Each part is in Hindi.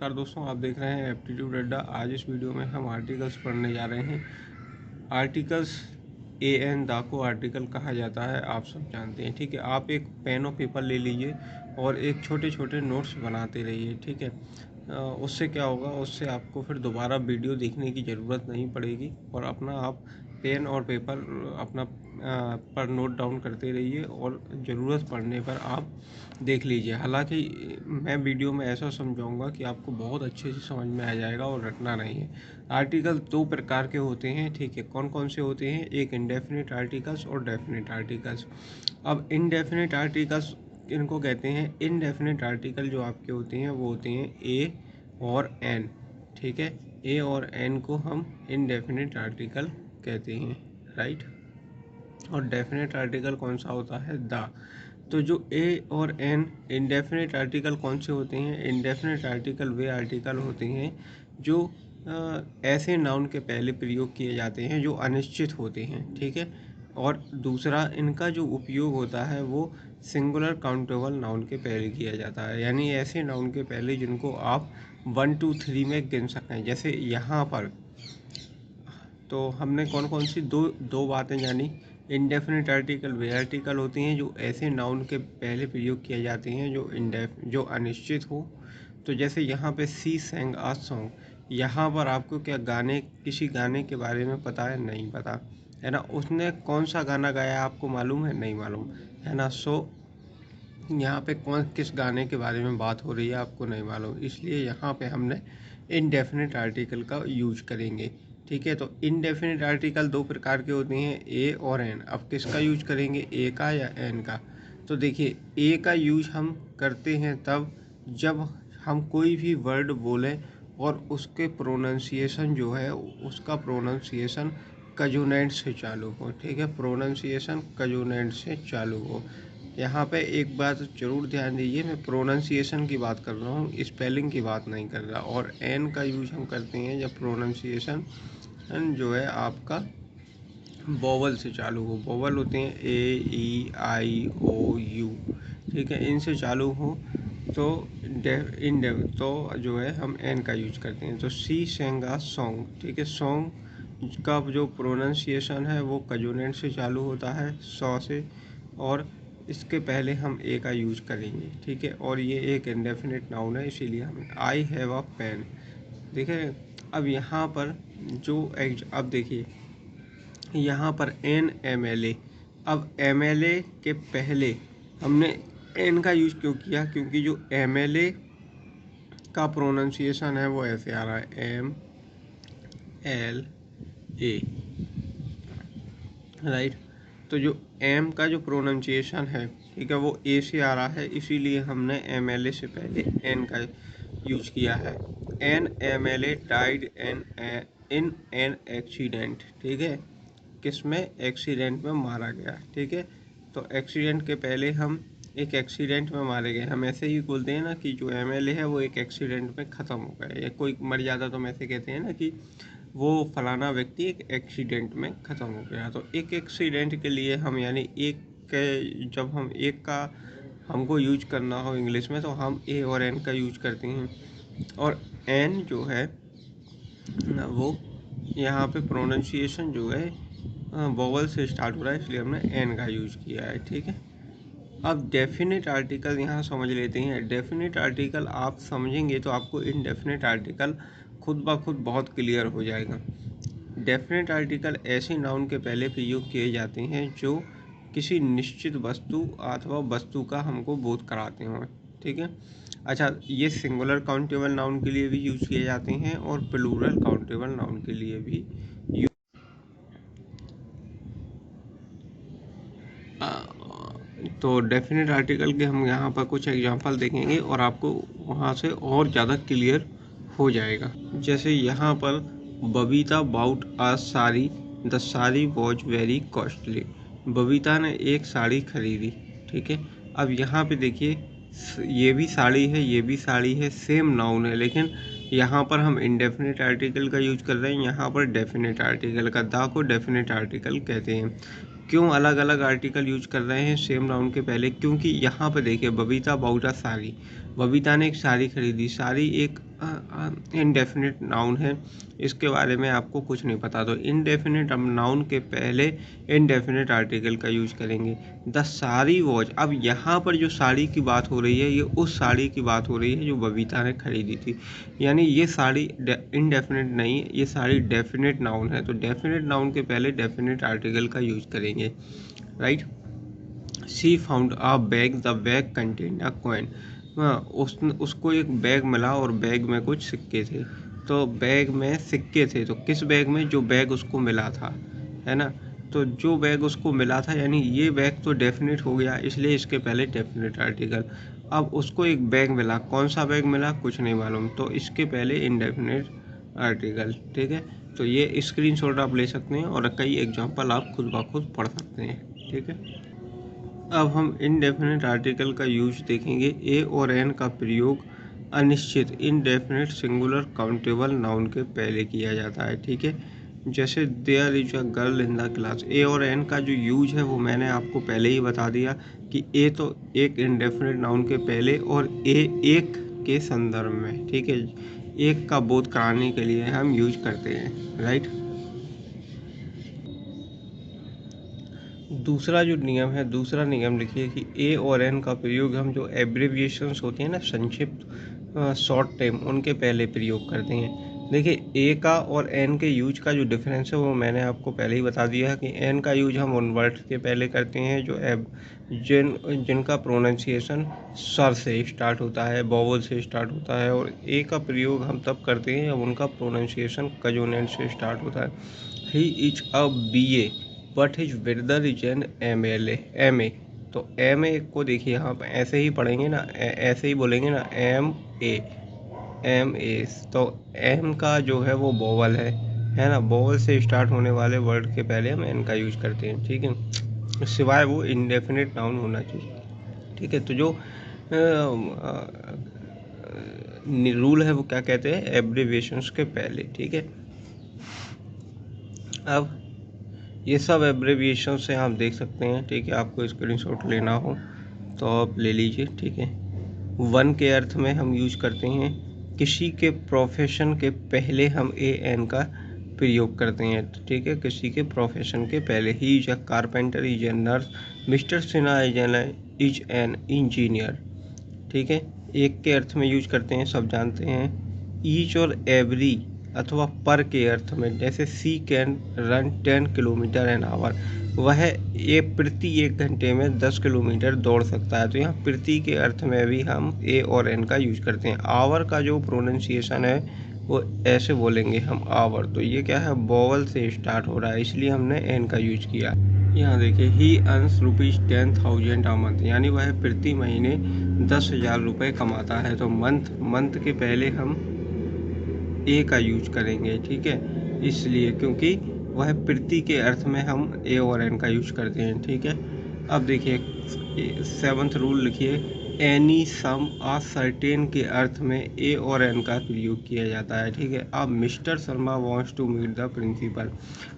नमस्कार दोस्तों, आप देख रहे हैं एप्टीट्यूड अड्डा। आज इस वीडियो में हम आर्टिकल्स पढ़ने जा रहे हैं। आर्टिकल्स एन दा को आर्टिकल कहा जाता है, आप सब जानते हैं। ठीक है, आप एक पेन और पेपर ले लीजिए और एक छोटे छोटे नोट्स बनाते रहिए। ठीक है, उससे क्या होगा, उससे आपको फिर दोबारा वीडियो देखने की ज़रूरत नहीं पड़ेगी और अपना आप पेन और पेपर अपना पर नोट डाउन करते रहिए और ज़रूरत पड़ने पर आप देख लीजिए। हालांकि मैं वीडियो में ऐसा समझाऊंगा कि आपको बहुत अच्छे से समझ में आ जाएगा और रटना नहीं है। आर्टिकल दो प्रकार के होते हैं। ठीक है, कौन कौन से होते हैं? एक इंडेफिनिट आर्टिकल्स और डेफिनिट आर्टिकल्स। अब इनडेफिनिट आर्टिकल्स इनको कहते हैं। इनडेफिनिट आर्टिकल जो आपके होते हैं वो होते हैं ए और एन। ठीक है, ए और एन को हम इनडेफिनिट आर्टिकल कहते हैं, राइट। और डेफिनेट आर्टिकल कौन सा होता है? द। तो जो ए और एन इंडेफिनेट आर्टिकल कौन से होते हैं? इंडेफिनेट आर्टिकल वे आर्टिकल होते हैं जो ऐसे नाउन के पहले प्रयोग किए जाते हैं जो अनिश्चित होते हैं। ठीक है, और दूसरा इनका जो उपयोग होता है वो सिंगुलर काउंटेबल नाउन के पहले किया जाता है, यानी ऐसे नाउन के पहले जिनको आप 1 2 3 में गिन सकें। जैसे यहाँ पर तो हमने कौन कौन सी दो बातें जानी। इंडेफिनिट आर्टिकल वे आर्टिकल होते हैं जो ऐसे नाउन के पहले प्रयोग किए जाते हैं जो अनिश्चित हो। तो जैसे यहाँ पे सी सेंग आ सॉन्ग, यहाँ पर आपको क्या किसी गाने के बारे में पता है? नहीं पता है ना। उसने कौन सा गाना गाया आपको मालूम है? नहीं मालूम है ना। सो यहाँ पे किस गाने के बारे में बात हो रही है आपको नहीं मालूम, इसलिए यहाँ पे हमने इनडेफिनिट आर्टिकल का यूज करेंगे। ठीक है, तो इनडेफिनिट आर्टिकल दो प्रकार के होते हैं, ए और एन। अब किसका यूज करेंगे, ए का या एन का? तो देखिए, ए का यूज हम करते हैं तब जब हम कोई भी वर्ड बोलें और उसके प्रोनाउंसिएशन जो है उसका प्रोनाउंसिएशन कंसोनेंट से चालू हो। ठीक है, प्रोनाउंसिएशन कंसोनेंट से चालू हो। यहाँ पे एक बात ज़रूर ध्यान दीजिए, मैं प्रोनाउंसिएशन की बात कर रहा हूँ, स्पेलिंग की बात नहीं कर रहा। और एन का यूज हम करते हैं जब प्रोनाउंसिएशन जो है आपका वोवल से चालू हो। वोवल होते हैं ए ई आई ओ यू। ठीक है, इनसे चालू हो तो तो जो है हम एन का यूज करते हैं। तो सी सेंगा सॉन्ग। ठीक है, सॉन्ग का जो प्रोनाउंसिएशन है वो कंसोनेंट से चालू होता है, सॉ से, और इसके पहले हम ए का यूज करेंगे। ठीक है, और ये एक इंडेफिनिट नाउन है, इसीलिए हम आई हैव अ पेन। देखिए, अब यहाँ पर अब देखिए यहाँ पर एन एम एल ए। अब एम एल ए के पहले हमने एन का यूज क्यों किया? क्योंकि जो एम एल ए का प्रोनाउंसिएशन है वो ऐसे आ रहा है, एम एल ए, राइट। तो जो एम का जो प्रोनाउंसिएशन है, ठीक है, वो ए से आ रहा है, इसीलिए हमने एम एल ए से पहले एन का यूज किया है। An M L A died in an accident. ठीक है, किसमें? एक्सीडेंट में मारा गया। ठीक है, तो एक्सीडेंट के पहले हम एक एक्सीडेंट में मारे गए, हम ऐसे ही बोलते हैं ना कि जो एम एल ए है वो एक एक्सीडेंट में ख़त्म हो गया, या कोई मर जाता तो हम ऐसे कहते हैं ना कि वो फलाना व्यक्ति एक एक्सीडेंट में ख़त्म हो गया। तो एक एक्सीडेंट के लिए हम यानी जब हम एक का हमको यूज करना हो इंग्लिश में तो हम ए और एन का यूज करते हैं। और एन जो है ना वो यहाँ पे प्रोनाउंसिएशन जो है वोवल से स्टार्ट हो रहा है, इसलिए हमने एन का यूज किया है। ठीक है, अब डेफिनेट आर्टिकल यहाँ समझ लेते हैं। डेफिनेट आर्टिकल आप समझेंगे तो आपको इनडेफिनेट आर्टिकल खुद ब खुद बहुत क्लियर हो जाएगा। डेफिनेट आर्टिकल ऐसे नाउन के पहले प्रयोग किए जाते हैं जो किसी निश्चित वस्तु अथवा वस्तु का हमको बोध कराते हों। ठीक है, अच्छा, ये सिंगुलर काउंटेबल नाउन के लिए भी यूज किए जाते हैं और प्लूरल काउंटेबल नाउन के लिए भी तो डेफिनेट आर्टिकल के हम यहाँ पर कुछ एग्जांपल देखेंगे और आपको वहाँ से और ज़्यादा क्लियर हो जाएगा। जैसे यहाँ पर Babita bought a sari, the sari was very costly. Babita ने एक साड़ी खरीदी। ठीक है, अब यहाँ पे देखिए, ये भी साड़ी है, ये भी साड़ी है, सेम नाउन है, लेकिन यहाँ पर हम इंडेफिनिट आर्टिकल का यूज कर रहे हैं, यहाँ पर डेफिनेट आर्टिकल का। दा को डेफिनेट आर्टिकल कहते हैं। क्यों अलग अलग आर्टिकल यूज कर रहे हैं सेम नाउन के पहले? क्योंकि यहाँ पे देखिए, बबीता बाउट अ साड़ी, बबीता ने एक साड़ी खरीदी। साड़ी एक इनडेफिनिट नाउन है, इसके बारे में आपको कुछ नहीं पता, तो इनडेफिनिट हम नाउन के पहले इनडेफिनिट आर्टिकल का यूज करेंगे। द साड़ी वॉच, अब यहाँ पर जो साड़ी की बात हो रही है ये उस साड़ी की बात हो रही है जो बबीता ने खरीदी थी, यानी ये साड़ी इनडेफिनिट नहीं, ये साड़ी डेफिनेट नाउन है, तो डेफिनेट नाउन के पहले डेफिनेट आर्टिकल का यूज करेंगे, right. She found a bag, the bag contained a coin, उसको एक बैग मिला और बैग में कुछ सिक्के थे, तो बैग में सिक्के थे, तो किस बैग में, जो बैग उसको मिला था, है ना, तो जो बैग उसको मिला था, यानी ये बैग तो डेफिनेट हो गया, इसलिए इसके पहले डेफिनेट आर्टिकल। अब उसको एक बैग मिला, कौन सा बैग मिला कुछ नहीं मालूम, तो इसके पहले इनडेफिनेट आर्टिकल, ठीक है। तो ये स्क्रीनशॉट आप ले सकते हैं और कई एग्जांपल आप खुद ब खुद पढ़ सकते हैं, ठीक है। अब हम इनडेफिनेट आर्टिकल का यूज देखेंगे। ए और एन का प्रयोग अनिश्चित इनडेफिनेट सिंगुलर काउंटेबल नाउन के पहले किया जाता है, ठीक है। जैसे there is a girl in the class, a और एन का जो यूज है वो मैंने आपको पहले ही बता दिया कि ए तो एक इनडेफिनेट नाउन के पहले और ए एक के संदर्भ में, ठीक है, एक का बोध कराने के लिए हम यूज करते हैं, राइट। दूसरा जो नियम है, दूसरा नियम लिखिए कि ए और एन का प्रयोग हम जो एब्रिविएशंस होती हैं ना, संक्षिप्त शॉर्ट टाइम, उनके पहले प्रयोग करते हैं। देखिए ए का और एन के यूज का जो डिफरेंस है वो मैंने आपको पहले ही बता दिया है कि एन का यूज हम उन वर्ड्स के पहले करते हैं जो जिनका प्रोनाउंसिएशन सर से स्टार्ट होता है, वोवल से स्टार्ट होता है, और ए का प्रयोग हम तब करते हैं जब उनका प्रोनाउंसिएशन कजोनेंट से स्टार्ट होता है। He is a BA but his brother is an MA, तो MA को देखिए यहाँ पर ऐसे ही पढ़ेंगे ना, ऐसे ही बोलेंगे ना, MA, तो एम का जो है वो वोवल है ना, वोवल से स्टार्ट होने वाले वर्ड के पहले हम एन का यूज करते हैं, ठीक है, सिवाय वो इंडेफिनिट नाउन होना चाहिए, ठीक है। तो जो रूल है वो क्या कहते हैं, एब्रिविएशंस के पहले, ठीक है। अब ये सब एब्रेविएशन से आप देख सकते हैं, ठीक है, आपको स्क्रीनशॉट लेना हो तो आप ले लीजिए, ठीक है। वन के अर्थ में हम यूज करते हैं, किसी के प्रोफेशन के पहले हम AN का प्रयोग करते हैं, ठीक है, किसी के प्रोफेशन के पहले। He is a carpenter, is a nurse, mister Sinha is an engineer, ठीक है। एक के अर्थ में यूज करते हैं, सब जानते हैं, ईच और एवरी अथवा पर के अर्थ में, जैसे she can run 10 kilometre an hour, वह ये प्रति 1 घंटे में 10 किलोमीटर दौड़ सकता है, तो यहाँ प्रति के अर्थ में भी हम ए और एन का यूज करते हैं। आवर का जो प्रोनाउंसिएशन है वो ऐसे बोलेंगे हम, आवर, तो ये क्या है, वोवल से स्टार्ट हो रहा है, इसलिए हमने एन का यूज किया। यहाँ देखिए, ही अर्न्स ₹10,000 a month, यानी वह प्रति महीने 10,000 रुपये कमाता है, तो मंथ के पहले हम ए का यूज करेंगे, ठीक है, इसलिए क्योंकि वह प्रति के अर्थ में हम ए और एन का यूज करते हैं, ठीक है। अब देखिए 7th रूल लिखिए, एनी सम आ सर्टेन के अर्थ में ए और एन का प्रयोग किया जाता है, ठीक है। अब mister Sharma wants to meet the principal,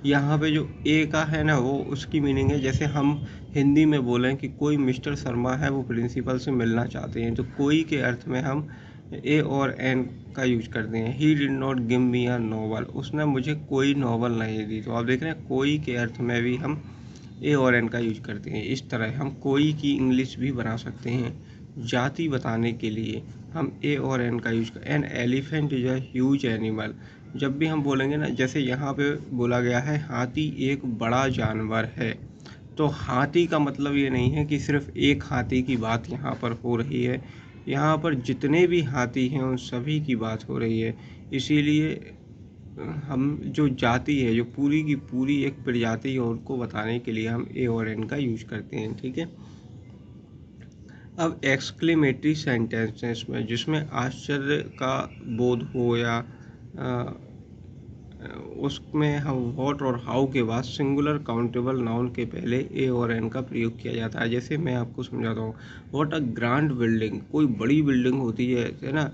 यहाँ पे जो ए का है ना वो उसकी मीनिंग है, जैसे हम हिंदी में बोलें कि कोई मिस्टर शर्मा है वो प्रिंसिपल से मिलना चाहते हैं, तो कोई के अर्थ में हम ए और एन का यूज करते हैं। He did not give me a novel, उसने मुझे कोई नॉवल नहीं दी, तो आप देख रहे हैं कोई के अर्थ में भी हम ए और एन का यूज करते हैं। इस तरह हम कोई की इंग्लिश भी बना सकते हैं, जाति बताने के लिए हम ए और एन का use an elephant is a huge animal, जब भी हम बोलेंगे ना, जैसे यहाँ पे बोला गया है हाथी एक बड़ा जानवर है, तो हाथी का मतलब ये नहीं है कि सिर्फ एक हाथी की बात यहाँ पर हो रही है, यहाँ पर जितने भी हाथी हैं उन सभी की बात हो रही है, इसीलिए हम जो जाति है, जो पूरी की पूरी एक प्रजाति है, उनको बताने के लिए हम ए और एन का यूज करते हैं, ठीक है। अब एक्सक्लेमेटरी सेंटेंसेस में जिसमें आश्चर्य का बोध हो या उसमें हम व्हाट और हाउ के बाद सिंगुलर काउंटेबल नाउन के पहले ए और एन का प्रयोग किया जाता है। जैसे मैं आपको समझाता हूँ, व्हाट अ ग्रांड बिल्डिंग, कोई बड़ी बिल्डिंग होती है ना,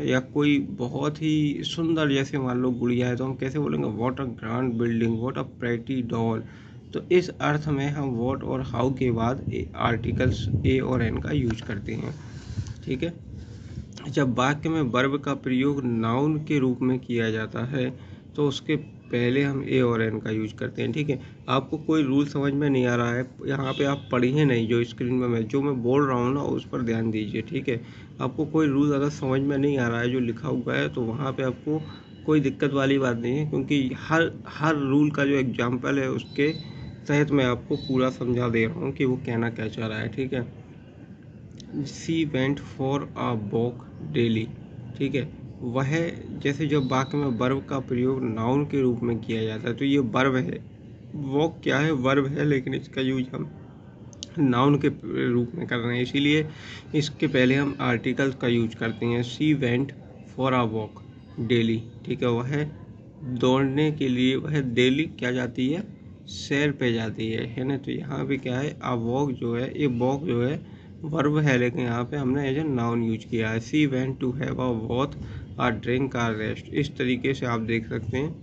या कोई बहुत ही सुंदर, जैसे मान लो गुड़िया है, तो हम कैसे बोलेंगे, what a grand building, what a pretty doll, तो इस अर्थ में हम व्हाट और हाउ के बाद आर्टिकल्स ए और एन का यूज करते हैं, ठीक है। जब वाक्य में वर्ब का प्रयोग नाउन के रूप में किया जाता है तो उसके पहले हम ए और एन का यूज करते हैं। ठीक है, आपको कोई रूल समझ में नहीं आ रहा है, यहाँ पे आप पढ़िए नहीं, जो स्क्रीन में मैं बोल रहा हूँ ना उस पर ध्यान दीजिए। ठीक है, आपको कोई रूल अगर समझ में नहीं आ रहा है जो लिखा हुआ है तो वहाँ पे आपको कोई दिक्कत वाली बात नहीं है, क्योंकि हर रूल का जो एग्जाम्पल है उसके तहत मैं आपको पूरा समझा दे रहा हूँ कि वो कहना क्या चाह रहा है। ठीक है, she went for a walk daily. ठीक है, वह, जैसे जब वाक्य में वर्ब का प्रयोग नाउन के रूप में किया जाता है तो ये वर्ब है, वॉक क्या है, वर्ब है, लेकिन इसका यूज हम नाउन के रूप में कर रहे हैं, इसीलिए इसके पहले हम आर्टिकल्स का यूज करते हैं। She went for a walk daily. ठीक है, वह दौड़ने के लिए वह डेली क्या जाती है, सैर पे जाती है ना। तो यहाँ पे क्या है, अ वॉक जो है, ये वॉक जो है वर्ब है, लेकिन यहाँ पे हमने एज ए नाउन यूज किया है। She went to have a walk, a drink, a rest. इस तरीके से आप देख सकते हैं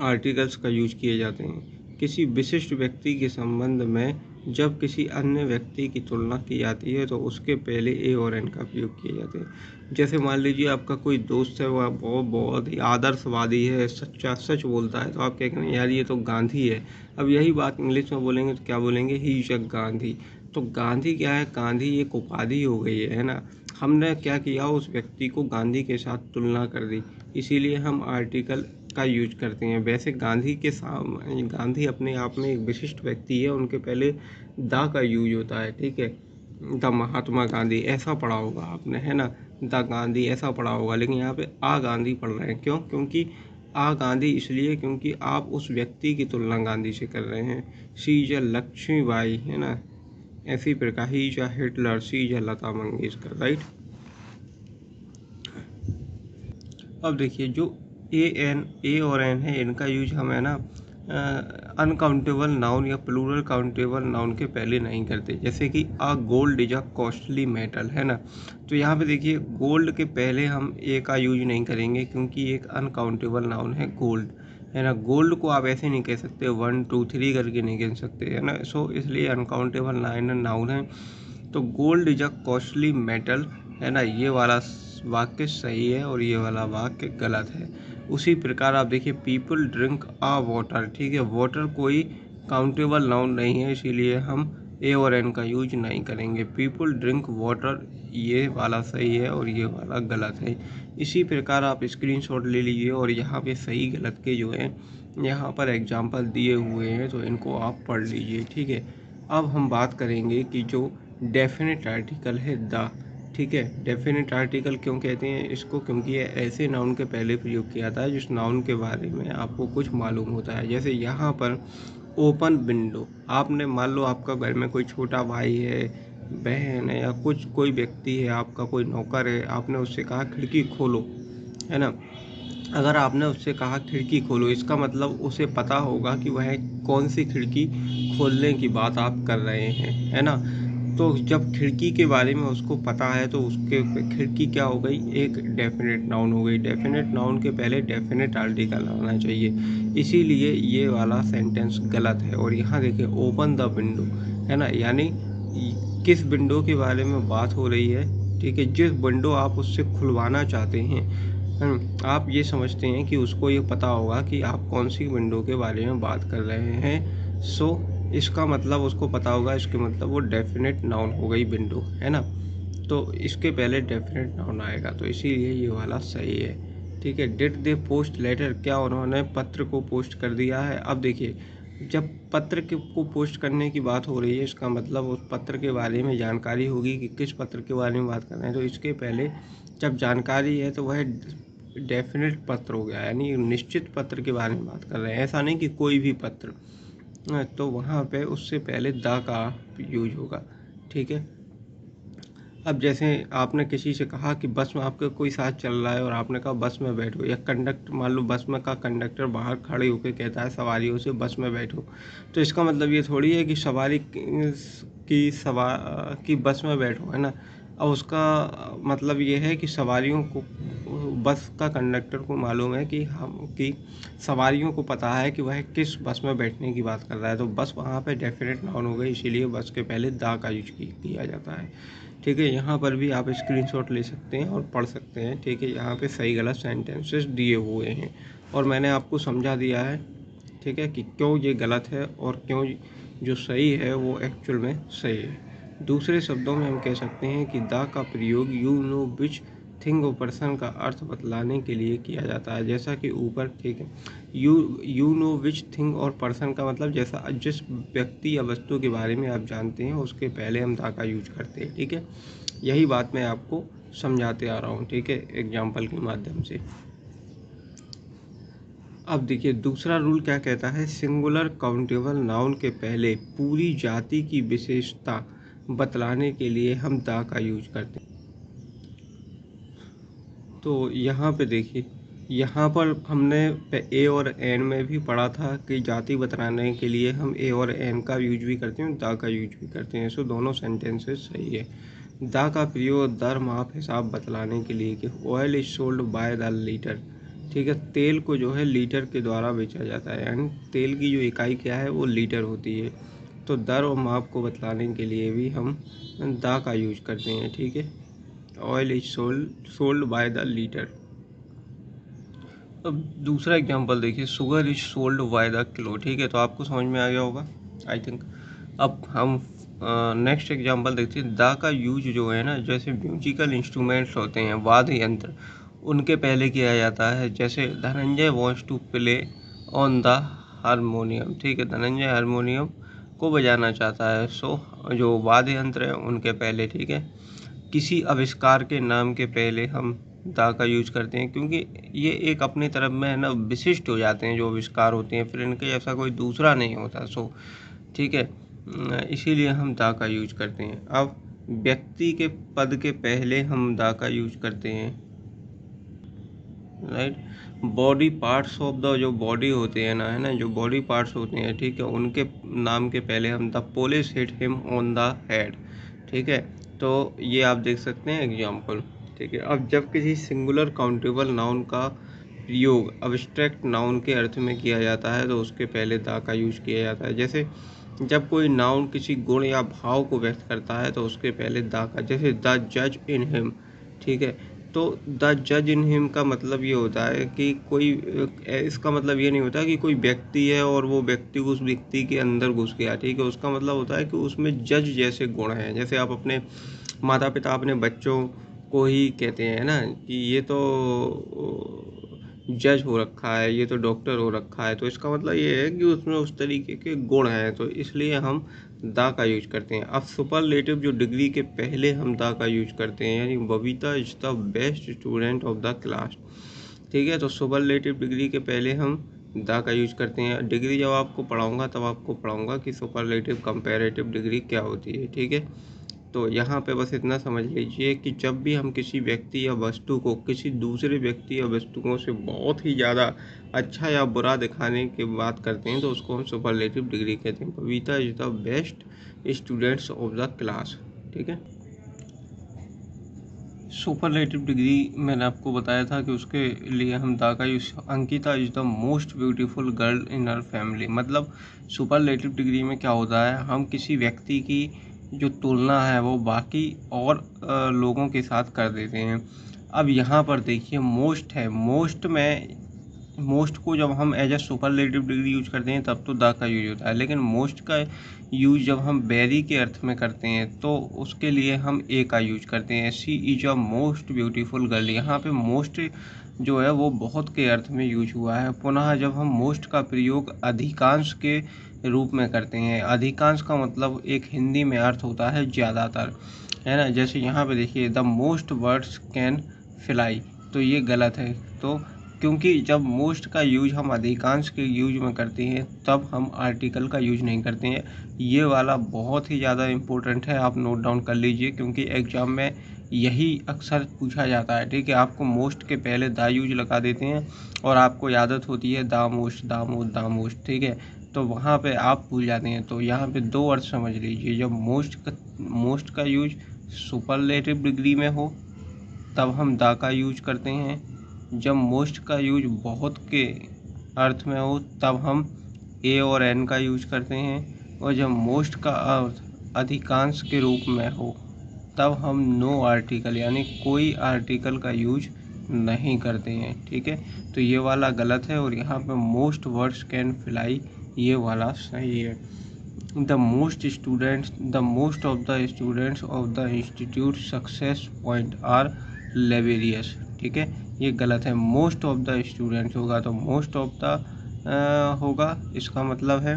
आर्टिकल्स का यूज किए जाते हैं। किसी विशिष्ट व्यक्ति के संबंध में जब किसी अन्य व्यक्ति की तुलना की जाती है तो उसके पहले ए और एन का प्रयोग किए जाते हैं। जैसे मान लीजिए आपका कोई दोस्त है, वह बहुत ही आदर्शवादी है, सच बोलता है, तो आप क्या करेंगे, यार ये तो गांधी है। अब यही बात इंग्लिश में बोलेंगे तो क्या बोलेंगे, ही इज अ गांधी। तो गांधी क्या है, गांधी एक उपाधि हो गई है ना। हमने क्या किया, उस व्यक्ति को गांधी के साथ तुलना कर दी, इसीलिए हम आर्टिकल का यूज करते हैं। वैसे गांधी अपने आप में एक विशिष्ट व्यक्ति है, उनके पहले द का यूज होता है। ठीक है, द महात्मा गांधी ऐसा पढ़ा होगा आपने, है ना, द गांधी ऐसा पढ़ा होगा, लेकिन यहाँ पे आ गांधी पढ़ रहे हैं। क्यों? क्योंकि आ गांधी इसलिए क्योंकि आप उस व्यक्ति की तुलना गांधी से कर रहे हैं। शी इज लक्ष्मीबाई, है ना, ऐसी प्रकार ही is Hitler, she is Lata Mangeshkar, right. अब देखिए जो ए और एन है, इनका यूज हम है ना अनकाउंटेबल नाउन या प्लूरल काउंटेबल नाउन के पहले नहीं करते। जैसे कि a gold is a costly metal, है ना। तो यहाँ पे देखिए गोल्ड के पहले हम ए का यूज नहीं करेंगे, क्योंकि एक अनकाउंटेबल नाउन है गोल्ड, है ना। गोल्ड को आप ऐसे नहीं कह सकते 1 2 3 करके नहीं कह सकते, है ना। सो इसलिए अनकाउंटेबल नाउन है। तो gold is a costly metal, है ना, ये वाला वाक्य सही है और ये वाला वाक्य गलत है। उसी प्रकार आप देखिए पीपल ड्रिंक आ वाटर। ठीक है, वाटर कोई काउंटेबल नाउन नहीं है, इसीलिए हम ए और एन का यूज नहीं करेंगे। पीपल ड्रिंक वाटर, ये वाला सही है और ये वाला गलत है। इसी प्रकार आप स्क्रीनशॉट ले लीजिए और यहाँ पे सही गलत के जो है यहाँ पर एग्जाम्पल दिए हुए हैं, तो इनको आप पढ़ लीजिए। ठीक है, अब हम बात करेंगे कि जो डेफिनेट आर्टिकल है द। ठीक है, डेफिनेट आर्टिकल क्यों कहते हैं इसको, क्योंकि ये ऐसे नाउन के पहले प्रयोग किया था जिस नाउन के बारे में आपको कुछ मालूम होता है। जैसे यहाँ पर ओपन विंडो, आपने मान लो आपका घर में कोई छोटा भाई है, बहन है, या कोई व्यक्ति है, आपका कोई नौकर है, आपने उससे कहा खिड़की खोलो, है ना। अगर आपने उससे कहा खिड़की खोलो, इसका मतलब उसे पता होगा कि वह कौन सी खिड़की खोलने की बात आप कर रहे हैं, है ना। तो जब खिड़की के बारे में उसको पता है तो उसके खिड़की क्या हो गई, एक डेफिनेट नाउन हो गई। डेफिनेट नाउन के पहले डेफिनेट आर्टिकल आना चाहिए, इसीलिए ये वाला सेंटेंस गलत है। और यहाँ देखिए ओपन द विंडो, है ना, यानी किस विंडो के बारे में बात हो रही है। ठीक है, जिस विंडो आप उससे खुलवाना चाहते हैं, आप ये समझते हैं कि उसको ये पता होगा कि आप कौन सी विंडो के बारे में बात कर रहे हैं। सो इसका मतलब उसको पता होगा, इसके मतलब वो डेफिनेट नाउन हो गई विंडो, है ना। तो इसके पहले डेफिनेट नाउन आएगा, तो इसीलिए ये वाला सही है। ठीक है, डिड दे पोस्ट लेटर, क्या उन्होंने पत्र को पोस्ट कर दिया है। अब देखिए जब पत्र को पोस्ट करने की बात हो रही है, इसका मतलब उस पत्र के बारे में जानकारी होगी कि किस पत्र के बारे में बात कर रहे हैं। तो इसके पहले जब जानकारी है तो वह डेफिनेट पत्र हो गया, यानी निश्चित पत्र के बारे में बात कर रहे हैं, ऐसा नहीं कि कोई भी पत्र। तो वहाँ पे उससे पहले द का यूज होगा। ठीक है, अब जैसे आपने किसी से कहा कि बस में आपके कोई साथ चल रहा है और आपने कहा बस में बैठो, या कंडक्टर, मान लो बस में का कंडक्टर बाहर खड़े होकर कहता है सवारियों से बस में बैठो, तो इसका मतलब ये थोड़ी है कि सवारी की बस में बैठो, है ना। अब उसका मतलब ये है कि सवारियों को, बस का कंडक्टर को मालूम है कि सवारियों को पता है कि वह किस बस में बैठने की बात कर रहा है। तो बस वहाँ पे डेफिनेट नाउन हो गई, इसीलिए बस के पहले द का यूज किया जाता है। ठीक है, यहाँ पर भी आप स्क्रीनशॉट ले सकते हैं और पढ़ सकते हैं। ठीक है, यहाँ पे सही गलत सेंटेंसेस दिए हुए हैं और मैंने आपको समझा दिया है, ठीक है, कि क्यों ये गलत है और क्यों जो सही है वो एक्चुअल में सही है। दूसरे शब्दों में हम कह सकते हैं कि द का प्रयोग यू नो विच थिंग और पर्सन का अर्थ बतलाने के लिए किया जाता है, जैसा कि ऊपर। ठीक है, यू नो विच थिंग और पर्सन का मतलब जैसा जिस व्यक्ति या वस्तु के बारे में आप जानते हैं उसके पहले हम द का यूज करते हैं। ठीक है, यही बात मैं आपको समझाते आ रहा हूँ, ठीक है, एग्जाम्पल के माध्यम से। अब देखिए दूसरा रूल क्या कहता है, सिंगुलर काउंटेबल नाउन के पहले पूरी जाति की विशेषता बतलाने के लिए हम द का यूज करते हैं। तो यहाँ पे देखिए, यहाँ पर हमने ए और एन में भी पढ़ा था कि जाति बतलाने के लिए हम ए और एन का यूज भी करते हैं, द का यूज भी करते हैं। सो दोनों सेंटेंसेस सही है। द का प्रयोग दर माप हिसाब बतलाने के लिए कि oil is sold by the litre. ठीक है, तेल को जो है लीटर के द्वारा बेचा जाता है, यानी तेल की जो इकाई क्या है वो लीटर होती है। तो दर और माप को बतलाने के लिए भी हम द का यूज करते हैं। ठीक है, oil is sold by the litre. अब दूसरा एग्जांपल देखिए, sugar is sold by the kilo. ठीक है, तो आपको समझ में आ गया होगा आई थिंक। अब हम नेक्स्ट एग्जांपल देखते हैं। द का यूज जो है ना, जैसे म्यूजिकल इंस्ट्रूमेंट्स होते हैं, वाद्य यंत्र, उनके पहले किया जाता है। जैसे Dhananjay wants to play on the harmonium. ठीक है, धनंजय हारमोनियम को बजाना चाहता है। सो जो वाद्य यंत्र है उनके पहले। ठीक है, किसी आविष्कार के नाम के पहले हम द का यूज करते हैं, क्योंकि ये एक अपनी तरफ में है ना विशिष्ट हो जाते हैं जो आविष्कार होते हैं, फिर इनके जैसा कोई दूसरा नहीं होता। सो ठीक है, इसीलिए हम द का यूज करते हैं। अब व्यक्ति के पद के पहले हम द का यूज करते हैं, right. Body parts of the, जो बॉडी होते हैं ना, है ना, जो बॉडी पार्ट्स होते हैं, ठीक है, उनके नाम के पहले हम the police hit him on the head. ठीक है, तो ये आप देख सकते हैं एग्जाम्पल। ठीक है, अब जब किसी सिंगुलर काउंटेबल नाउन का प्रयोग अब्स्ट्रैक्ट नाउन के अर्थ में किया जाता है तो उसके पहले द का यूज किया जाता है। जैसे जब कोई नाउन किसी गुण या भाव को व्यक्त करता है तो उसके पहले द का, जैसे द जज इन हिम। ठीक है, तो द जज इन हिम का मतलब ये होता है कि कोई, इसका मतलब ये नहीं होता कि कोई व्यक्ति है और वो व्यक्ति उस व्यक्ति के अंदर घुस गया। ठीक है, उसका मतलब होता है कि उसमें जज जैसे गुण हैं। जैसे आप अपने माता पिता अपने बच्चों को ही कहते हैं ना कि ये तो जज हो रखा है, ये तो डॉक्टर हो रखा है, तो इसका मतलब ये है कि उसमें उस तरीके के गुण हैं, तो इसलिए हम द का यूज करते हैं। अब सुपरलेटिव जो डिग्री के पहले हम द का यूज करते हैं, यानी Babita is the best student of the class. ठीक है, तो सुपरलेटिव डिग्री के पहले हम द का यूज करते हैं। डिग्री जब आपको पढ़ाऊंगा तब आपको पढ़ाऊंगा कि सुपरलेटिव कंपैरेटिव डिग्री क्या होती है। ठीक है, तो यहाँ पे बस इतना समझ लीजिए कि जब भी हम किसी व्यक्ति या वस्तु को किसी दूसरे व्यक्ति या वस्तुओं से बहुत ही ज़्यादा अच्छा या बुरा दिखाने की बात करते हैं तो उसको हम सुपरलेटिव डिग्री कहते हैं। Babita is the best students of the class. ठीक है, सुपरलेटिव डिग्री मैंने आपको बताया था कि उसके लिए हम द का use, Ankita is the most beautiful girl in her family. मतलब सुपरलेटिव डिग्री में क्या होता है, हम किसी व्यक्ति की जो तुलना है वो बाकी और लोगों के साथ कर देते हैं। अब यहाँ पर देखिए मोस्ट है, मोस्ट में मोस्ट को जब हम as a superlative degree use करते हैं तब तो द का यूज होता है, लेकिन मोस्ट का यूज जब हम वेरी के अर्थ में करते हैं तो उसके लिए हम ए का यूज करते हैं। She is a most beautiful girl, यहाँ पे मोस्ट जो है वो बहुत के अर्थ में यूज हुआ है। पुनः जब हम मोस्ट का प्रयोग अधिकांश के रूप में करते हैं, अधिकांश का मतलब एक हिंदी में अर्थ होता है ज़्यादातर, है ना। जैसे यहाँ पे देखिए the most birds can fly, तो ये गलत है। तो क्योंकि जब मोस्ट का यूज हम अधिकांश के यूज में करते हैं तब हम आर्टिकल का यूज नहीं करते हैं। ये वाला बहुत ही ज़्यादा इम्पोर्टेंट है, आप नोट डाउन कर लीजिए क्योंकि एग्जाम में यही अक्सर पूछा जाता है। ठीक है, आपको मोस्ट के पहले द यूज लगा देते हैं और आपको आदत होती है the most the most the most. ठीक है, तो वहाँ पे आप भूल जाते हैं। तो यहाँ पे दो अर्थ समझ लीजिए, जब मोस्ट का यूज सुपरलेटिव डिग्री में हो तब हम द का यूज करते हैं, जब मोस्ट का यूज बहुत के अर्थ में हो तब हम ए और एन का यूज करते हैं, और जब मोस्ट का अर्थ अधिकांश के रूप में हो तब हम नो आर्टिकल यानी कोई आर्टिकल का यूज नहीं करते हैं। ठीक है, तो ये वाला गलत है और यहाँ पे मोस्ट वर्ड्स कैन फ्लाई ये वाला सही है। The most of the students of the institute success point are laborious. ठीक है, ये गलत है। मोस्ट ऑफ द स्टूडेंट्स होगा तो मोस्ट ऑफ द होगा, इसका मतलब है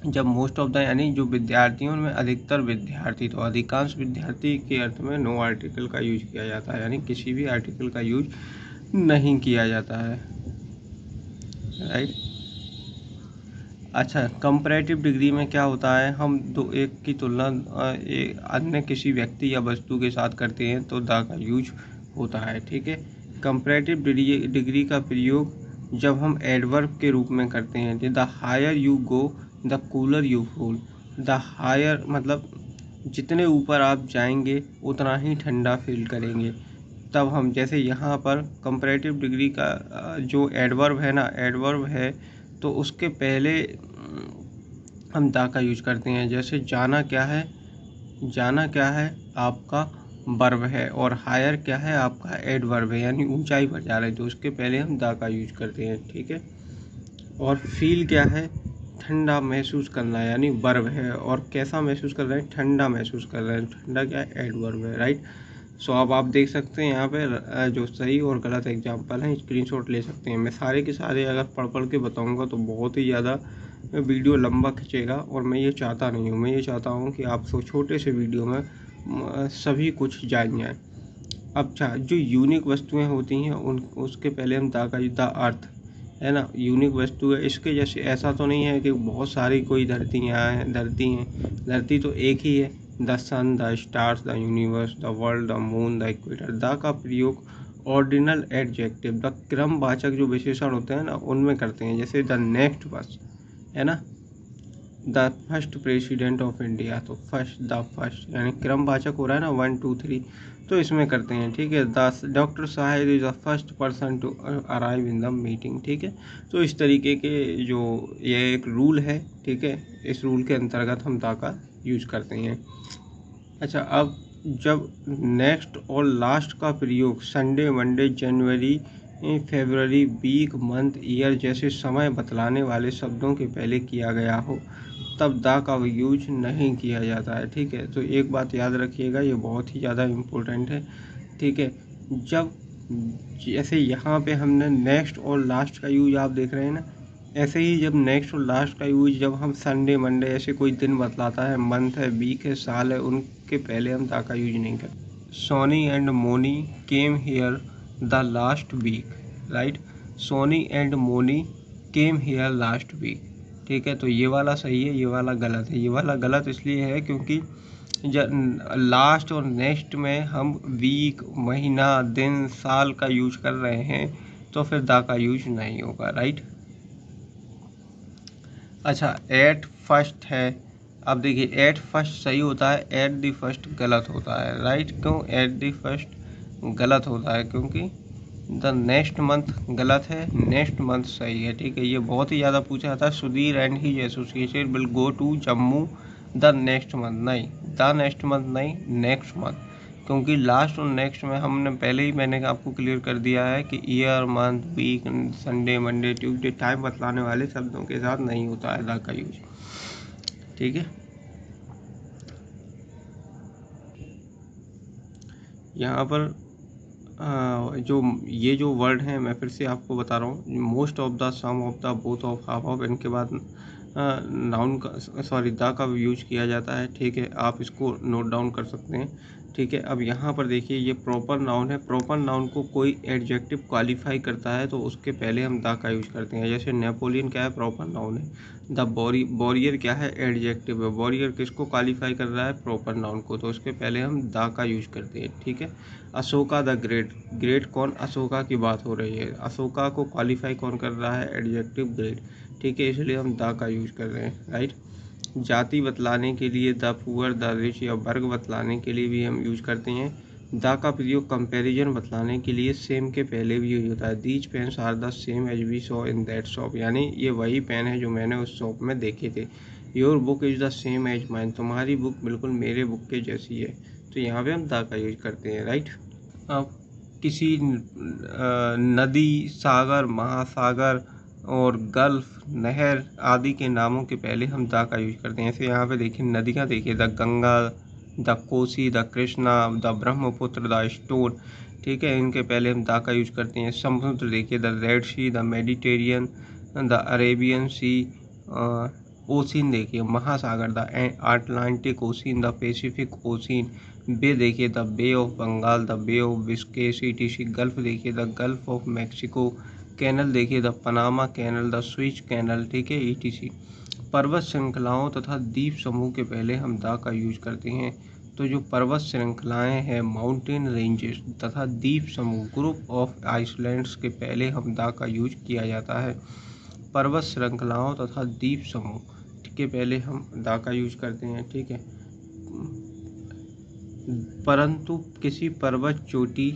जब मोस्ट ऑफ द यानी जो विद्यार्थियों में अधिकतर विद्यार्थी, तो अधिकांश विद्यार्थी के अर्थ में नो आर्टिकल का यूज किया जाता है, यानी किसी भी आर्टिकल का यूज नहीं किया जाता है। राइट। अच्छा, कंपैरेटिव डिग्री में क्या होता है, हम एक की तुलना अन्य किसी व्यक्ति या वस्तु के साथ करते हैं तो द का यूज होता है। ठीक है, कंपैरेटिव डिग्री का प्रयोग जब हम एडवर्ब के रूप में करते हैं, the higher you go the cooler you feel. The higher मतलब जितने ऊपर आप जाएंगे उतना ही ठंडा फील करेंगे। तब हम जैसे यहाँ पर कंपैरेटिव डिग्री का जो एडवर्ब है ना, एडवर्ब है तो उसके पहले हम दा का यूज करते हैं। जैसे जाना क्या है, जाना क्या है आपका वर्ब है और हायर क्या है आपका एडवर्ब है, यानी ऊंचाई पर जा रहे हैं तो उसके पहले हम दा का यूज करते हैं। ठीक है, और फील क्या है, ठंडा महसूस करना यानी वर्ब है, और कैसा महसूस कर रहे हैं, ठंडा महसूस कर रहे हैं, ठंडा क्या है, एडवर्ब है। राइट। सो अब आप देख सकते हैं यहाँ पे जो सही और गलत एग्जाम्पल हैं, स्क्रीनशॉट ले सकते हैं। मैं सारे के सारे अगर पढ़ के बताऊँगा तो बहुत ही ज़्यादा वीडियो लंबा खिंचेगा और मैं ये चाहता नहीं हूँ। मैं ये चाहता हूँ कि आप तो छोटे से वीडियो में सभी कुछ जान जाएँ। अब जो यूनिक वस्तुएं होती हैं उन उसके पहले हम द अर्थ है ना, यूनिक वस्तु है। इसके जैसे ऐसा तो नहीं है कि बहुत सारी कोई धरतियाँ हैं, धरती तो एक ही है। The sun, the stars, the universe, the world, the moon, the equator. The का प्रयोग ऑर्डिनल एडजेक्टिव, द क्रमवाचक जो विशेषण होते हैं ना उनमें करते हैं। जैसे द नेक्स्ट बस है ना, the first president of India, तो द फर्स्ट यानी क्रमवाचक हो रहा है ना, 1 2 3, तो इसमें करते हैं। ठीक है, the doctor Sahid is the first person to arrive in the meeting. ठीक है, तो इस तरीके के जो ये एक रूल है, ठीक है, इस रूल के अंतर्गत हम द का यूज करते हैं। अच्छा, अब जब नेक्स्ट और लास्ट का प्रयोग संडे, मंडे, जनवरी, फरवरी, वीक, मंथ, ईयर जैसे समय बतलाने वाले शब्दों के पहले किया गया हो तब द का यूज नहीं किया जाता है। ठीक है, तो एक बात याद रखिएगा, ये बहुत ही ज़्यादा इम्पोर्टेंट है। ठीक है, जब जैसे यहाँ पे हमने नेक्स्ट और लास्ट का यूज आप देख रहे हैं ना, ऐसे ही जब नेक्स्ट और लास्ट का यूज जब हम संडे, मंडे ऐसे कोई दिन बतलाता है, मंथ है, वीक है, साल है, उनके पहले हम द का यूज नहीं करते। Soni and Moni came here the last week. Right, Soni and Moni came here last week. ठीक है, तो ये वाला सही है, ये वाला गलत है। ये वाला गलत इसलिए है क्योंकि लास्ट और नेक्स्ट में हम वीक, महीना, दिन, साल का यूज कर रहे हैं तो फिर द का यूज नहीं होगा। राइट। अच्छा, एट फर्स्ट है। अब देखिए, एट फर्स्ट सही होता है, एट द फर्स्ट गलत होता है। राइट, क्यों एट द फर्स्ट गलत होता है, क्योंकि द नेक्स्ट मंथ गलत है, नेक्स्ट मंथ सही है। ठीक है, ये बहुत ही ज़्यादा पूछा जाता है। Sudhir and he association will go to Jammu the next month, नहीं, द नेक्स्ट मंथ नहीं, नेक्स्ट मंथ, क्योंकि लास्ट और नेक्स्ट में हमने पहले ही मैंने आपको क्लियर कर दिया है कि year, month, week, Sunday, Monday, Tuesday time बतलाने वाले शब्दों के साथ नहीं होता है द का यूज। ठीक है, यहाँ पर जो ये जो वर्ड हैं मैं फिर से आपको बता रहा हूँ, most of the, some of the, both of, half of, इनके बाद नाउन का द का यूज किया जाता है। ठीक है, आप इसको नोट डाउन कर सकते हैं। ठीक है, अब यहाँ पर देखिए, ये प्रॉपर नाउन है। प्रॉपर नाउन को कोई एडजेक्टिव क्वालिफाई करता है तो उसके पहले हम द का यूज करते हैं। जैसे नेपोलियन क्या है, प्रॉपर नाउन है। द वॉरियर क्या है, एडजेक्टिव है। वॉरियर किसको क्वालिफाई कर रहा है, प्रॉपर नाउन को, तो उसके पहले हम द का यूज करते हैं। ठीक है, अशोका द ग्रेट, ग्रेट कौन, अशोका की बात हो रही है, अशोका को क्वालिफाई कौन कर रहा है, एडजेक्टिव ग्रेट। ठीक है, इसलिए हम द का यूज कर रहे हैं। राइट, जाति बतलाने के लिए द पुअर, द रिच, या वर्ग बतलाने के लिए भी हम यूज करते हैं। द का प्रयोग कंपैरिजन बतलाने के लिए सेम के पहले भी यूज होता है। These pens are the same as we saw in that shop, यानी ये वही पेन है जो मैंने उस शॉप में देखे थे। Your book is the same as mine, तुम्हारी बुक बिल्कुल मेरे बुक के जैसी है। तो यहाँ पे हम द का यूज करते हैं, राइट। अब किसी नदी, सागर, महासागर और गल्फ, नहर आदि के नामों के पहले हम द का यूज करते हैं। जैसे यहाँ पे देखिए नदियाँ, देखिए the Ganga, the Kosi, the Krishna, the Brahmaputra, the stone, ठीक है, इनके पहले हम द का यूज करते हैं। समुद्र देखिए the Red Sea, the Mediterranean, the Arabian Sea, ocean देखिए महासागर the Atlantic Ocean, the Pacific Ocean, bay देखिए the Bay of Bengal, the Bay of Biscay etc, gulf देखिए the Gulf of Mexico, canal देखिए the Panama Canal, the Suez Canal, ठीक है, ईटीसी। पर्वत श्रृंखलाओं तथा द्वीप समूह के पहले हम द का यूज करते हैं। तो जो पर्वत श्रृंखलाएं हैं, माउंटेन रेंजेस तथा द्वीप समूह, ग्रुप ऑफ आइसलैंड्स के पहले हम द का यूज किया जाता है। पर्वत श्रृंखलाओं तथा द्वीप समूह के पहले हम द का यूज करते हैं, ठीक है। परंतु किसी पर्वत चोटी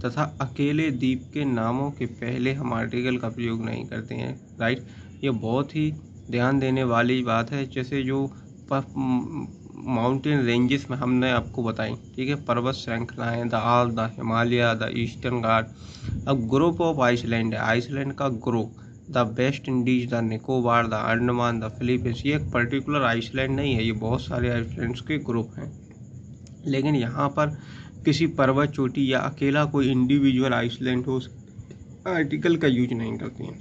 तथा अकेले द्वीप के नामों के पहले हम आर्टिकल का प्रयोग नहीं करते हैं, राइट। ये बहुत ही ध्यान देने वाली बात है। जैसे जो माउंटेन रेंजेस में हमने आपको बताई, ठीक है, पर्वत श्रृंखलाएं, the Alp, the Himalaya, the Eastern Ghat. अब ग्रुप ऑफ आइसलैंड है, आइसलैंड का group, the West Indies, the Nicobar, the Andaman, the Philippines. ये एक पर्टिकुलर आइसलैंड नहीं है, ये बहुत सारे आइसलैंड्स के ग्रुप हैं। लेकिन यहाँ पर किसी पर्वत चोटी या अकेला कोई इंडिविजुअल आइसलैंड हो, आर्टिकल का यूज नहीं करते हैं।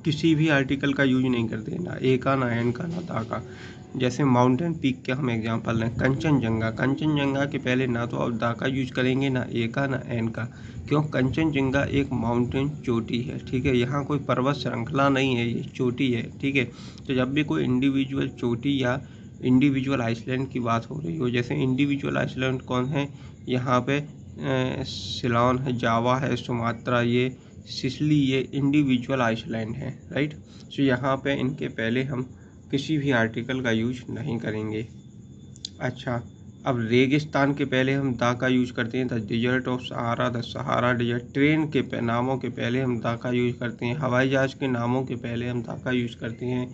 किसी भी आर्टिकल का यूज नहीं करते, ना ए का, ना एन का, ना दा का। जैसे माउंटेन पीक के हम एग्जांपल लें, कंचनजंगा, कंचनजंगा के पहले ना तो आप दा का यूज करेंगे, ना ए का, ना एन का। क्यों? कंचनजंगा एक माउंटेन चोटी है, ठीक है, यहाँ कोई पर्वत श्रृंखला नहीं है, ये चोटी है, ठीक है। तो जब भी कोई इंडिविजुअल चोटी या इंडिविजुअल आइसलैंड की बात हो रही हो, जैसे इंडिविजुअल आइसलैंड कौन है, यहाँ पे सिलोन है, जावा है, सुमात्रा, ये सिसिली, ये इंडिविजुअल आइसलैंड है, राइट। तो यहाँ पे इनके पहले हम किसी भी आर्टिकल का यूज नहीं करेंगे। अच्छा, अब रेगिस्तान के पहले हम दा का यूज करते हैं, the desert of Sahara, the Sahara desert. Train के नामों के पहले हम दा का यूज करते हैं। हवाई जहाज़ के नामों के पहले हम दा का यूज करते हैं।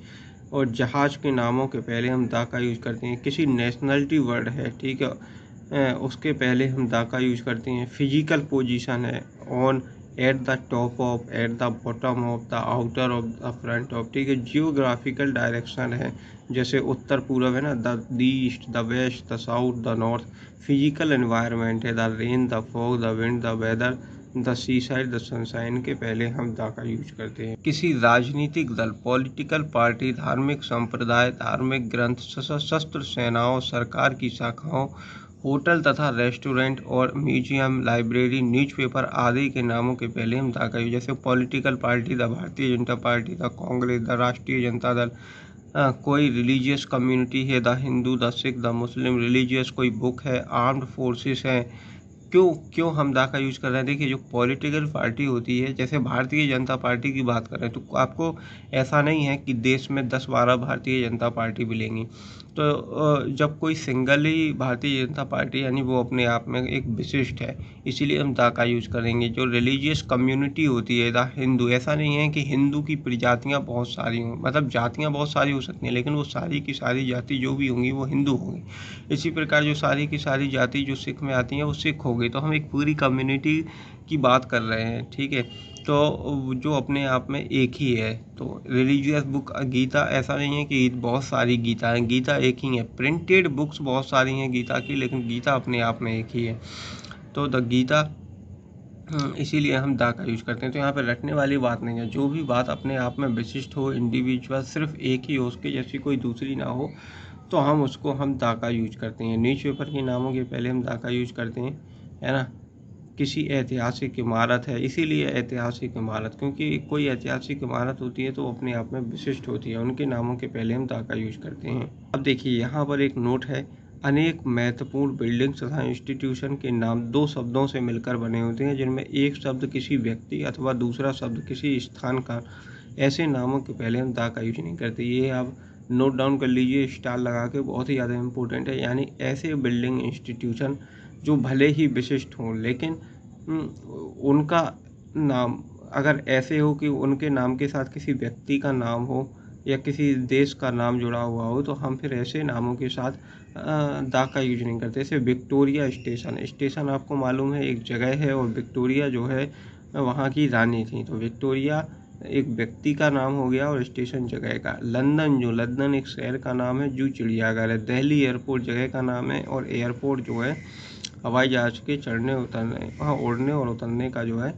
और जहाज़ के नामों के पहले हम दा का यूज करते हैं। किसी नेशनलिटी वर्ड है, ठीक है, उसके पहले हम दा का यूज करते हैं। फिजिकल पोजीशन है, on, at the top of, at the bottom of, the outer of, the front of, ठीक है। जियोग्राफिकल डायरेक्शन है, जैसे उत्तर पूर्व है ना, the east, the west, the south, the north. Physical environment है, the rain, the fog, the wind, the weather, the seaside, the sunshine के पहले हम दा का यूज करते हैं। किसी राजनीतिक दल, पॉलिटिकल पार्टी, धार्मिक संप्रदाय, धार्मिक ग्रंथ, सशस्त्र सेनाओं, सरकार की शाखाओं, होटल तथा रेस्टोरेंट और म्यूजियम, लाइब्रेरी, न्यूज़पेपर आदि के नामों के पहले हम दा का यूज, जैसे political party, the Bharatiya Janata party, the Congress, the राष्ट्रीय जनता दल। कोई रिलीजियस कम्युनिटी है, the Hindu, the Sikh, the Muslim. Religious कोई बुक है, आर्म्ड फोर्सेस है। क्यों हम दा का यूज कर रहे हैं? देखिए, जो पॉलिटिकल पार्टी होती है, जैसे भारतीय जनता पार्टी की बात करें तो आपको ऐसा नहीं है कि देश में 10-12 भारतीय जनता पार्टी मिलेंगी। तो जब कोई सिंगल ही भारतीय जनता पार्टी, यानी वो अपने आप में एक विशिष्ट है, इसीलिए हम दा का यूज करेंगे। जो रिलीजियस कम्युनिटी होती है, द हिंदू, ऐसा नहीं है कि हिंदू की प्रजातियाँ बहुत सारी हों, मतलब जातियाँ बहुत सारी हो सकती हैं, लेकिन वो सारी की सारी जाति जो भी होंगी वो हिंदू होंगी। इसी प्रकार जो सारी की सारी जाति जो सिख में आती हैं वो सिख हो गई। तो हम एक पूरी कम्युनिटी की बात कर रहे हैं, ठीक है, तो जो अपने आप में एक ही है। तो रिलीजियस बुक गीता, ऐसा नहीं है कि बहुत सारी गीता हैं, गीता एक ही है। प्रिंटेड बुक्स बहुत सारी हैं गीता की, लेकिन गीता अपने आप में एक ही है। तो द गीता, इसीलिए हम दा का यूज करते हैं। तो यहाँ पे रटने वाली बात नहीं है, जो भी बात अपने आप में विशिष्ट हो, इंडिविजुअल, सिर्फ एक ही हो, उसके जैसी कोई दूसरी ना हो, तो हम दा का यूज करते हैं। न्यूज़पेपर के नामों के पहले हम दा का यूज करते हैं, है ना। किसी ऐतिहासिक इमारत है, इसीलिए ऐतिहासिक इमारत, क्योंकि कोई ऐतिहासिक इमारत होती है तो अपने आप में विशिष्ट होती है, उनके नामों के पहले हम दा का यूज करते हैं। अब देखिए यहाँ पर एक नोट है, अनेक महत्वपूर्ण बिल्डिंग्स तथा इंस्टीट्यूशन के नाम दो शब्दों से मिलकर बने होते हैं, जिनमें एक शब्द किसी व्यक्ति अथवा दूसरा शब्द किसी स्थान का। ऐसे नामों के पहले हम दा का यूज नहीं करते। ये आप नोट डाउन कर लीजिए स्टार लगा के, बहुत ही ज़्यादा इम्पोर्टेंट है। यानी ऐसे बिल्डिंग, इंस्टीट्यूशन जो भले ही विशिष्ट हों, लेकिन उनका नाम अगर ऐसे हो कि उनके नाम के साथ किसी व्यक्ति का नाम हो, या किसी देश का नाम जुड़ा हुआ हो, तो हम फिर ऐसे नामों के साथ दा का यूज नहीं करते। जैसे विक्टोरिया स्टेशन, स्टेशन आपको मालूम है एक जगह है, और विक्टोरिया जो है वहाँ की रानी थी। तो विक्टोरिया एक व्यक्ति का नाम हो गया और स्टेशन जगह का। लंदन एक शहर का नाम है, जू चिड़ियाघर है। दिल्ली एयरपोर्ट जगह का नाम है, और एयरपोर्ट जो है हवाई जहाज के चढ़ने उतरने, वहाँ उड़ने और उतरने का जो है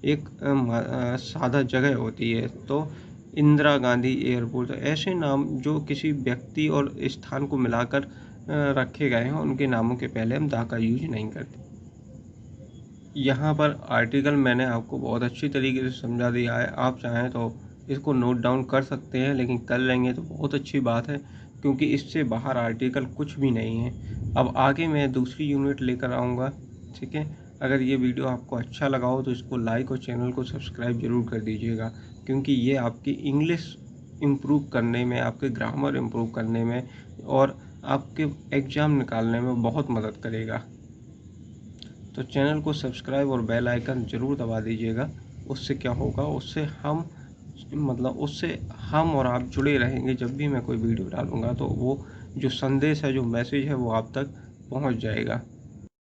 एक सादा जगह होती है। तो इंदिरा गांधी एयरपोर्ट, ऐसे नाम जो किसी व्यक्ति और स्थान को मिलाकर रखे गए हैं, उनके नामों के पहले हम दा का यूज नहीं करते। यहाँ पर आर्टिकल मैंने आपको बहुत अच्छी तरीके से समझा दिया है। आप चाहें तो इसको नोट डाउन कर सकते हैं, लेकिन कर लेंगे तो बहुत अच्छी बात है, क्योंकि इससे बाहर आर्टिकल कुछ भी नहीं है। अब आगे मैं दूसरी यूनिट लेकर आऊँगा, ठीक है। अगर ये वीडियो आपको अच्छा लगा हो तो इसको लाइक और चैनल को सब्सक्राइब ज़रूर कर दीजिएगा, क्योंकि ये आपकी इंग्लिश इम्प्रूव करने में, आपके ग्रामर इम्प्रूव करने में और आपके एग्ज़ाम निकालने में बहुत मदद करेगा। तो चैनल को सब्सक्राइब और बेल आइकन ज़रूर दबा दीजिएगा। उससे क्या होगा, उससे हम और आप जुड़े रहेंगे। जब भी मैं कोई वीडियो डालूँगा तो वो जो संदेश है, जो मैसेज है, वो आप तक पहुँच जाएगा।